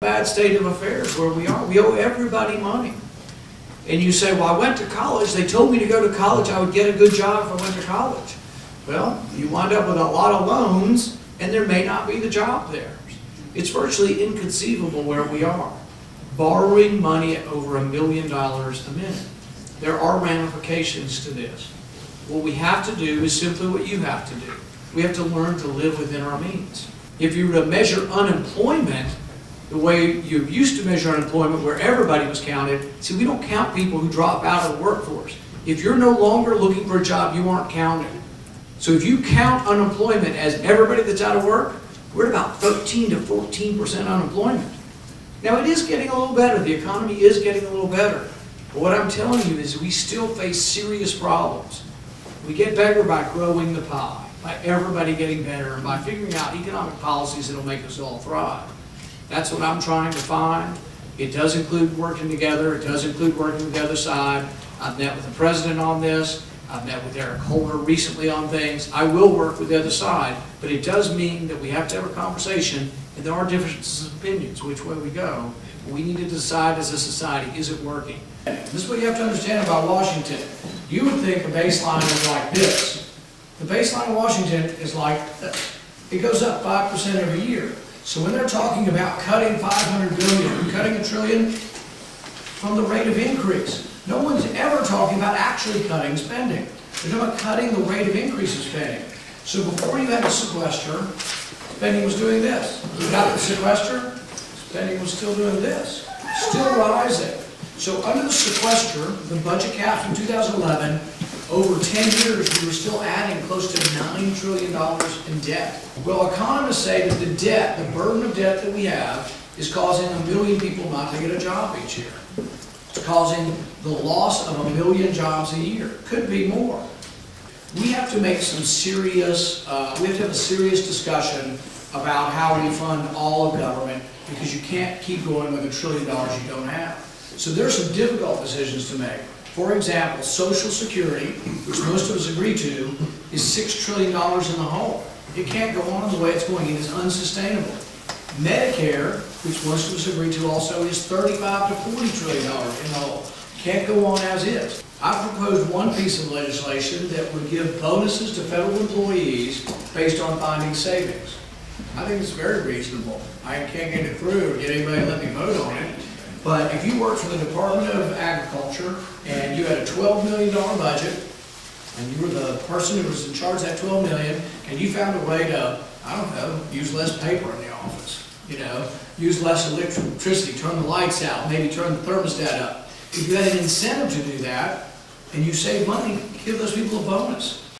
Bad state of affairs where we are. We owe everybody money. And you say, well, I went to college. They told me to go to college. I would get a good job if I went to college. Well, you wind up with a lot of loans, and there may not be the job there. It's virtually inconceivable where we are. Borrowing money at over $1 million a minute. There are ramifications to this. What we have to do is simply what you have to do. We have to learn to live within our means. If you were to measure unemployment the way you used to measure unemployment, where everybody was counted, see, we don't count people who drop out of the workforce. If you're no longer looking for a job, you aren't counted. So if you count unemployment as everybody that's out of work, we're at about 13 to 14% unemployment. Now, it is getting a little better. The economy is getting a little better. But what I'm telling you is we still face serious problems. We get better by growing the pie, by everybody getting better, and by figuring out economic policies that will make us all thrive. That's what I'm trying to find. It does include working together. It does include working with the other side. I've met with the president on this. I've met with Eric Holder recently on things. I will work with the other side, but it does mean that we have to have a conversation, and there are differences of opinions which way we go. We need to decide as a society, is it working? This is what you have to understand about Washington. You would think a baseline is like this. The baseline of Washington is like this. It goes up 5% every year. So when they're talking about cutting $500 billion, cutting $1 trillion from the rate of increase, no one's ever talking about actually cutting spending. They're talking about cutting the rate of increase of spending. So before you had the sequester, spending was doing this. Without the sequester, spending was still doing this. Still rising. So under the sequester, the budget cap from 2011, over 10 years, we were still adding close to $9 trillion in debt. Well, economists say that the debt, the burden of debt that we have, is causing 1 million people not to get a job each year. It's causing the loss of 1 million jobs a year. Could be more. We have to make some serious, we have to have a serious discussion about how we fund all of government, because you can't keep going with $1 trillion you don't have. So there's some difficult decisions to make. For example, Social Security, which most of us agree to, is $6 trillion in the hole. It can't go on the way it's going. It is unsustainable. Medicare, which most of us agree to also, is $35 to $40 trillion in the hole. Can't go on as is. I proposed one piece of legislation that would give bonuses to federal employees based on finding savings. I think it's very reasonable. I can't get it through or get anybody to let me vote on it. But if you worked for the Department of Agriculture and you had a $12 million budget, and you were the person who was in charge of that $12 million, and you found a way to, I don't know, use less paper in the office, use less electricity, turn the lights out, maybe turn the thermostat up. If you had an incentive to do that, and you save money, give those people a bonus.